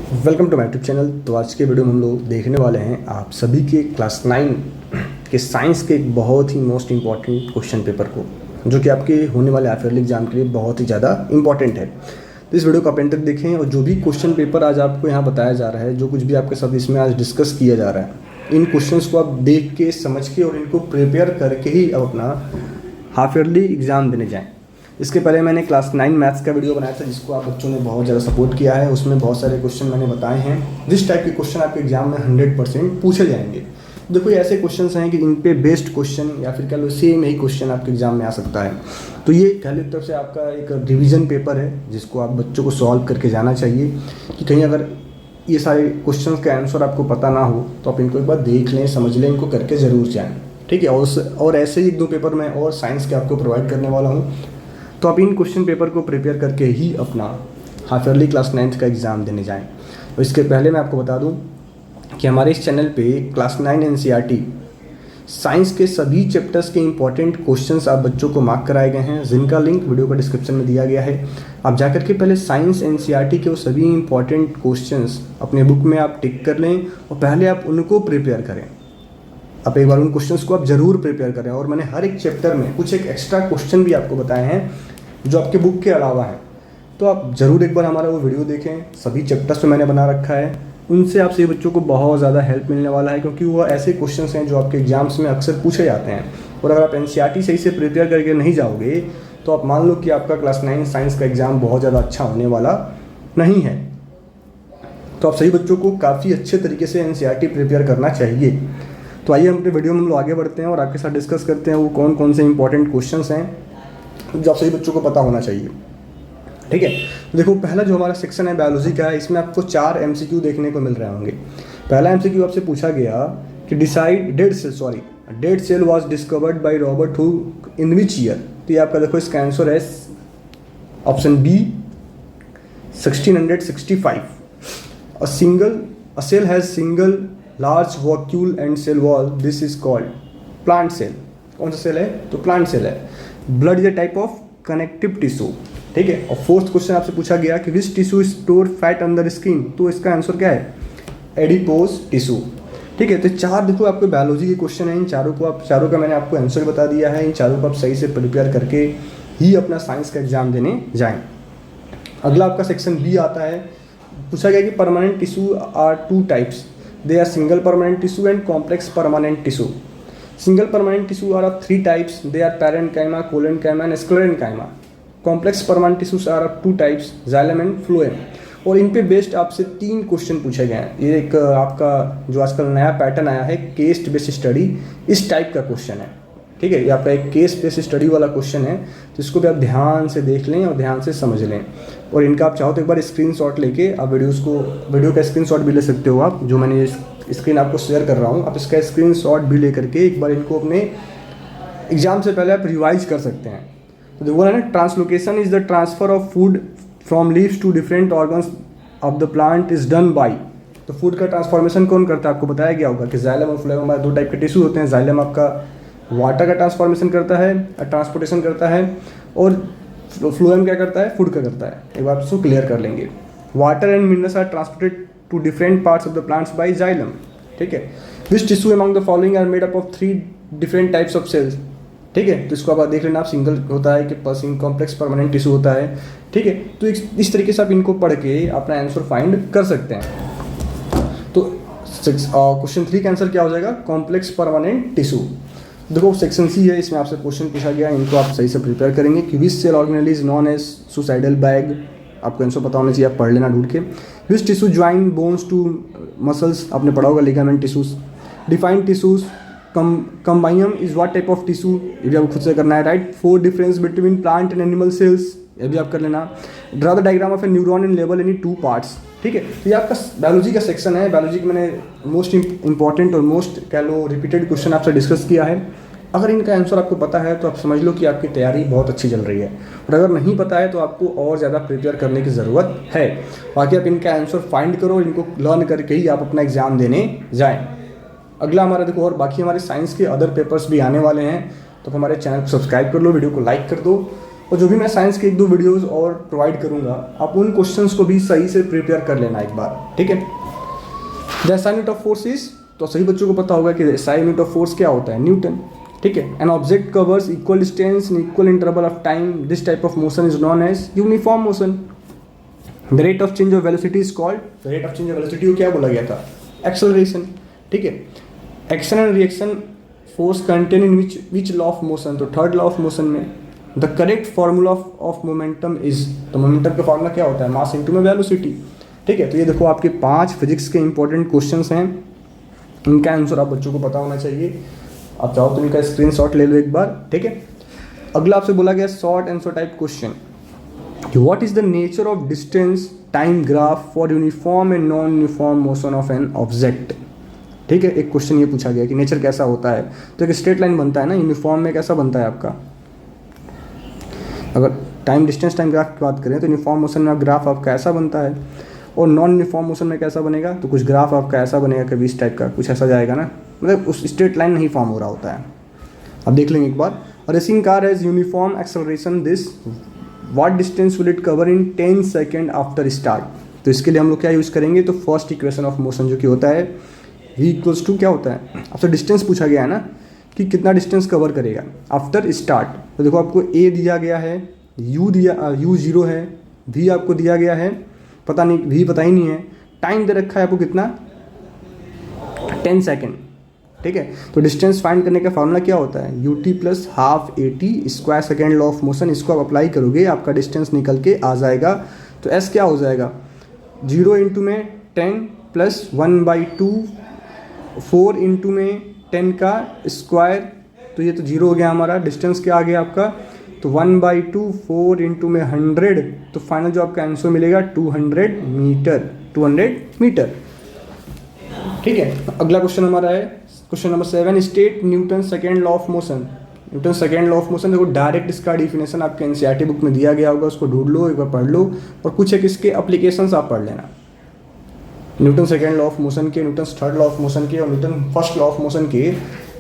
Welcome to my YouTube channel. तो आज के वीडियो में हम लोग देखने वाले हैं आप सभी के क्लास 9 के साइंस के एक बहुत ही मोस्ट इम्पॉर्टेंट क्वेश्चन पेपर को, जो कि आपके होने वाले हाफ ईयरली एग्जाम के लिए बहुत ही ज़्यादा इंपॉर्टेंट है। तो इस वीडियो को आप एंड तक देखें और जो भी क्वेश्चन पेपर आज आपको यहाँ बताया जा रहा है, जो कुछ भी आपके साथ इसमें आज डिस्कस किया जा रहा है, इन क्वेश्चंस को आप देख के समझ के और इनको प्रिपेयर करके ही अब अपना हाफ ईयरली एग्ज़ाम देने जाएँ। इसके पहले मैंने क्लास 9 मैथ्स का वीडियो बनाया था, जिसको आप बच्चों ने बहुत ज़्यादा सपोर्ट किया है। उसमें बहुत सारे क्वेश्चन मैंने बताए हैं जिस टाइप के क्वेश्चन आपके एग्जाम में 100% पूछे जाएंगे। देखो, ये ऐसे क्वेश्चंस हैं कि इन पे बेस्ड क्वेश्चन या फिर कह लो सेम यही क्वेश्चन आपके एग्जाम में आ सकता है। तो ये पहली तरफ से आपका एक रिविजन पेपर है, जिसको आप बच्चों को सॉल्व करके जाना चाहिए कि कहीं अगर ये सारे क्वेश्चन का आंसर आपको पता ना हो तो आप इनको एक बार देख लें, समझ लें, इनको करके ज़रूर जाएँ। ठीक है। और ऐसे ही 1-2 पेपर मैं और साइंस के आपको प्रोवाइड करने वाला हूँ। तो आप इन क्वेश्चन पेपर को प्रिपेयर करके ही अपना हाफ ईयरली क्लास 9th का एग्ज़ाम देने जाएं। और इसके पहले मैं आपको बता दूं कि हमारे इस चैनल पे क्लास 9 एनसीईआरटी साइंस के सभी चैप्टर्स के इंपॉर्टेंट क्वेश्चंस आप बच्चों को मार्क कराए गए हैं, जिनका लिंक वीडियो का डिस्क्रिप्शन में दिया गया है। आप जाकर के पहले साइंस एनसीईआरटी के वो सभी इंपॉर्टेंट क्वेश्चंस अपने बुक में आप टिक कर लें और पहले आप उनको प्रिपेयर करें। आप एक बार उन क्वेश्चंस को आप ज़रूर प्रिपेयर करें। और मैंने हर एक चैप्टर में कुछ एक एक्स्ट्रा क्वेश्चन भी आपको बताए हैं जो आपके बुक के अलावा हैं। तो आप ज़रूर एक बार हमारा वो वीडियो देखें। सभी चैप्टर्स में मैंने बना रखा है, उनसे आप सभी बच्चों को बहुत ज़्यादा हेल्प मिलने वाला है, क्योंकि वो ऐसे क्वेश्चंस हैं जो आपके एग्जाम्स में अक्सर पूछे जाते हैं। और अगर आप एनसीईआरटी सही से प्रिपेयर करके नहीं जाओगे तो आप मान लो कि आपका क्लास 9 साइंस का एग्ज़ाम बहुत ज़्यादा अच्छा होने वाला नहीं है। तो आप सभी बच्चों को काफ़ी अच्छे तरीके से एनसीईआरटी प्रिपेयर करना चाहिए। तो आइए हम अपने वीडियो में हम लोग आगे बढ़ते हैं और आपके साथ डिस्कस करते हैं वो कौन कौन से इंपॉर्टेंट क्वेश्चंस हैं जो आप सभी बच्चों को पता होना चाहिए। ठीक है। तो देखो, पहला जो हमारा सेक्शन है बायोलॉजी का है, इसमें आपको 4 MCQ देखने को मिल रहे होंगे। पहला MCQ आपसे पूछा गया कि dead cell was discovered by Robert Hooke in which year. तो ये आपका देखो, इसका आंसर है option B 1665। A cell has single large vacuole and cell wall. This is called plant cell. कौन सा सेल है? तो प्लांट सेल है। Blood is a type of connective tissue. ठीक है। और फोर्थ क्वेश्चन आपसे पूछा गया कि which tissue store fat under skin. तो इसका आंसर क्या है? Adipose tissue. ठीक है। तो 4 देखो आपके बायोलॉजी के क्वेश्चन हैं। इन चारों का मैंने आपको आंसर बता दिया है। इन चारों को आप सही से प्रिपेयर करके ही अपना साइंस का एग्जाम देने जाएं। अगला आपका सेक्शन बी आता है। पूछा गया कि permanent tissue are 2 types. They are single permanent tissue and complex permanent tissue. Single permanent tissue are of 3 types. They are parenchyma, collenchyma and sclerenchyma. Complex permanent tissues are of 2 types, xylem and phloem. और इन पे based आपसे 3 question पूछे गए हैं। ये एक आपका जो आजकल नया पैटर्न आया है, केस बेस्ड स्टडी, इस टाइप का क्वेश्चन है। ठीक है। ये आपका एक केस बेस्ड स्टडी वाला क्वेश्चन है, तो इसको भी आप ध्यान से देख लें और ध्यान से समझ लें। और इनका आप चाहो तो एक बार स्क्रीनशॉट लेके आप वीडियो का स्क्रीनशॉट भी ले सकते हो। आप जो मैंने स्क्रीन आपको शेयर कर रहा हूँ, आप इसका स्क्रीनशॉट भी ले करके एक बार इनको अपने एग्जाम से पहले आप रिवाइज कर सकते हैं। तो देखो ना, translocation is the transfer of food from leaves to different organs of the plant is done by. तो फूड का ट्रांसफॉर्मेशन कौन करता है? आपको बताया गया होगा कि जाइलम और फ्लोएम हमारे 2 टाइप के टिश्यू होते हैं। जाइलम आपका वाटर का ट्रांसफॉर्मेशन करता है, ट्रांसपोर्टेशन करता है, और फ्लोएम क्या करता है? फूड का करता है। एक बार इसको क्लियर कर लेंगे। Water and minerals are transported to different parts of the plants by xylem. ठीक है। Which tissue among the following are made up of 3 different types of cells. ठीक है। तो इसको आप देख लेना, आप सिंगल होता है कि कॉम्प्लेक्स परमानेंट टिश्यू होता है। ठीक है। तो इस तरीके से आप इनको पढ़ के अपना आंसर फाइंड कर सकते हैं। तो क्वेश्चन 3 का आंसर क्या हो जाएगा? Complex permanent tissue. देखो, सेक्शन सी है, इसमें आपसे क्वेश्चन पूछा गया, इनको आप सही से प्रिपेयर करेंगे कि which cell organelle is known as suicidal bag. आपको आंसर पता होना चाहिए, आप पढ़ लेना ढूंढ के। Which tissue join bones to muscles, आपने पढ़ा होगा ligament tissues. Define tissues, cambium is what type of tissue, ये भी आपको खुद से करना है। Write 4 difference between plant and animal cells, ये भी आप कर लेना। Draw the diagram of a neuron and label any 2 parts. ठीक है। तो ये आपका बायोलॉजी का सेक्शन है। बायोलॉजी का मैंने मोस्ट इंपॉर्टेंट और मोस्ट कह लो रिपीटेड क्वेश्चन आपसे डिस्कस किया है। अगर इनका आंसर आपको पता है तो आप समझ लो कि आपकी तैयारी बहुत अच्छी चल रही है। और अगर नहीं पता है तो आपको और ज़्यादा प्रिपेयर करने की ज़रूरत है। बाकी आप इनका आंसर फाइंड करो, इनको लर्न करके ही आप अपना एग्ज़ाम देने जाएँ। अगला हमारा देखो, और बाकी हमारे साइंस के अदर पेपर्स भी आने वाले हैं, तो हमारे चैनल को सब्सक्राइब कर लो, वीडियो को लाइक कर दो और जो भी मैं साइंस के 1-2 वीडियोस और प्रोवाइड करूँगा, आप उन क्वेश्चंस को भी सही से प्रिपेयर कर लेना एक बार, ठीक है। The SI unit of force is, तो सभी बच्चों को पता होगा कि SI यूनिट ऑफ फोर्स क्या होता है, न्यूटन, ठीक है। An object covers equal distance in equal interval of time, this type of motion is known as uniform motion. The rate of change of velocity is called, the rate of change of velocity को क्या बोला गया था, acceleration, ठीक है। Action and reaction force contain in which law of motion, तो third law of motion में। The correct formula of momentum is, तो मोमेंटम का फार्मूला क्या होता है, मास इनटू में वेलोसिटी, ठीक है। तो ये देखो आपके 5 फिजिक्स के इंपॉर्टेंट क्वेश्चंस हैं, इनका आंसर आप बच्चों को पता होना चाहिए। आप चाहो तो इनका स्क्रीनशॉट ले लो एक बार, ठीक है। अगला आपसे बोला गया short answer type question, what is the nature of distance time graph for uniform and non uniform motion of an object, ठीक है। एक क्वेश्चन ये पूछा गया कि नेचर कैसा होता है, तो एक स्ट्रेट लाइन बनता है ना, यूनिफॉर्म में कैसा बनता है आपका, अगर टाइम डिस्टेंस टाइम ग्राफ की बात करें तो यूनिफॉर्म मोशन में ग्राफ आपका ऐसा बनता है, और नॉन यूनिफॉर्म मोशन में कैसा बनेगा, तो कुछ ग्राफ आपका ऐसा बनेगा, कभी इस टाइप का कुछ ऐसा जाएगा ना, मतलब उस स्ट्रेट लाइन नहीं फॉर्म हो रहा होता है। अब देख लेंगे एक बार। Racing car has uniform acceleration this, what distance will it cover in 10 second after start, तो इसके लिए हम लोग क्या यूज़ करेंगे, तो फर्स्ट इक्वेशन ऑफ मोशन जो कि होता है v इक्वल्स टू क्या होता है, आपसे डिस्टेंस पूछा गया है ना कि कितना डिस्टेंस कवर करेगा आफ्टर स्टार्ट, तो देखो आपको a दिया गया है, u 0 है, v आपको दिया गया है, पता नहीं v पता ही नहीं है, टाइम दे रखा है आपको कितना 10 सेकेंड, ठीक है। तो डिस्टेंस फाइंड करने का फार्मूला क्या होता है, ut plus half AT square second law of motion, इसको आप अप्लाई करोगे आपका डिस्टेंस निकल के आ जाएगा। तो s क्या हो जाएगा, 0 इंटू में 10 प्लस 1/2, 4 इंटू में 10 का स्क्वायर, तो ये तो 0 हो गया हमारा, डिस्टेंस क्या आ गया आपका, तो 1/2, 4 इंटू में 100, तो फाइनल जो आपका आंसर मिलेगा 200 मीटर, ठीक है। अगला क्वेश्चन हमारा है question number 7, state Newton second law of motion. Newton second law of motion, देखो डायरेक्ट इसका डिफिनेशन आपके एनसीईआरटी बुक में दिया गया होगा, उसको ढूंढ लो, एक बार पढ़ लो, और कुछ एक इसके एप्लीकेशंस आप पढ़ लेना, Newton second law of motion के, Newton third law of motion के और Newton first law of motion के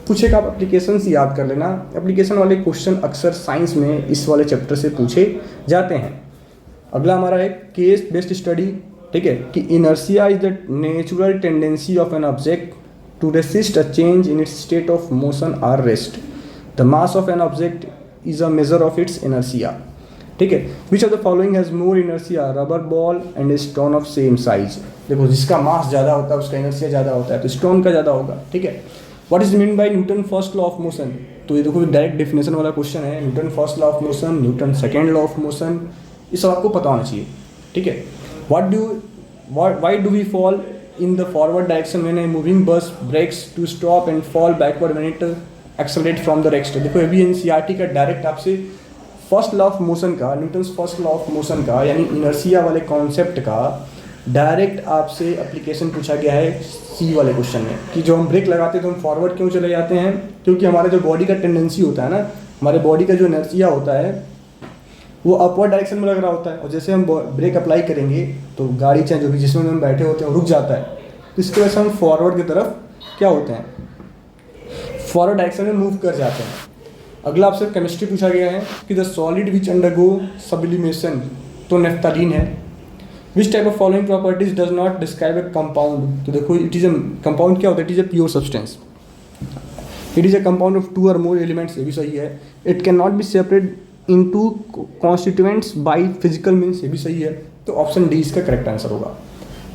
कुछ एक आप एप्लीकेशंस याद कर लेना। एप्लीकेशन वाले क्वेश्चन अक्सर साइंस में इस वाले चैप्टर से पूछे जाते हैं। अगला हमारा है केस बेस्ड स्टडी, ठीक है, कि inertia is the natural tendency of an object to resist a change in its state of motion और rest, the mass of an object is a measure of its inertia, ठीक है। Which of the following has more inertia, rubber ball and stone of same size, देखो जिसका मास ज़्यादा होता है उसका inertia ज़्यादा होता है, तो स्टोन का ज़्यादा होगा, ठीक है। What is mean by Newton first law of motion, तो ये देखो डायरेक्ट डेफिनेशन वाला क्वेश्चन है, Newton first law of motion, Newton second law of motion, ये सब आपको पता होना चाहिए, ठीक है। Why do we fall in the forward direction when a moving bus brakes to stop and fall backward when it accelerate from the rest, देखो अभी एनसीईआरटी का डायरेक्ट आपसे फर्स्ट लॉ ऑफ मोशन का, Newton first law of motion का, यानी inertia वाले concept का direct आपसे एप्लीकेशन पूछा गया है सी वाले क्वेश्चन में, कि जो हम ब्रेक लगाते हैं तो हम फॉरवर्ड क्यों चले जाते हैं, क्योंकि हमारा जो बॉडी का टेंडेंसी होता है ना, हमारे बॉडी का जो इनर्शिया होता है वो अपवर्ड डायरेक्शन में लग रहा होता है, और जैसे हम ब्रेक अप्लाई करेंगे तो गाड़ी चाहे जो भी जिसमें हम बैठे होते हैं वो रुक जाता है, तो इसकी वजह से हम फॉरवर्ड की तरफ क्या होते हैं, फॉरवर्ड डायरेक्शन में मूव कर जाते हैं। अगला आपसे केमिस्ट्री पूछा गया है कि the solid which undergo sublimation, तो नेफ्थलीन है। Which type of following properties does not describe A compound, तो देखो इट इज ए कंपाउंड क्या होता है, it is a pure substance, it is a compound of 2 और मोर एलिमेंट्स, ये भी सही है। It can not be separate into constituents by physical means, ये भी सही है। तो ऑप्शन डी इसका करेक्ट आंसर होगा।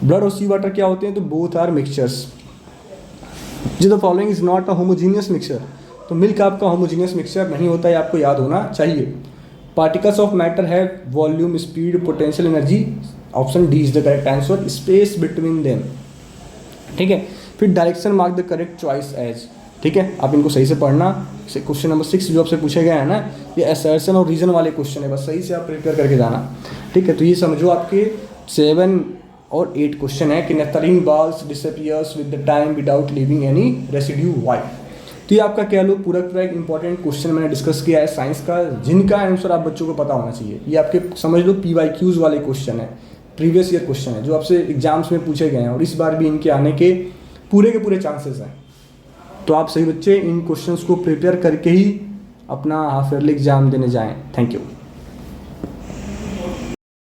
ब्लड और सी वाटर क्या होते हैं, तो बोथ आर मिक्सचर्स। जो the following is not a homogeneous mixture, तो मिल्क आपका होमोजीनियस मिक्सचर नहीं होता है, आपको याद होना चाहिए। Particles of matter have volume, speed, potential energy, option D is the correct answer, space between them, ठीक है। फिर direction mark the correct choice as, ठीक है, आप इनको सही से पढ़ना। क्वेश्चन नंबर 6 जो आपसे पूछे गए हैं ना, ये असर्शन और रीजन वाले क्वेश्चन है, बस सही से आप प्रिपेयर करके जाना, ठीक है। तो ये समझो आपके 7 और 8 क्वेश्चन है कि naphthalene balls disappears with the time without leaving any residue, why. तो ये आपका कह लो पूरा एक इंपॉर्टेंट क्वेश्चन मैंने डिस्कस किया है साइंस का, जिनका आंसर आप बच्चों को पता होना चाहिए। ये आपके समझ लो PYQs वाले क्वेश्चन है, प्रीवियस ईयर क्वेश्चन है, जो आपसे एग्जाम्स में पूछे गए हैं, और इस बार भी इनके आने के पूरे चांसेस हैं। तो आप सही बच्चे इन क्वेश्चंस को प्रिपेयर करके ही अपना हाफ ईयरली एग्जाम देने जाएं। Thank you.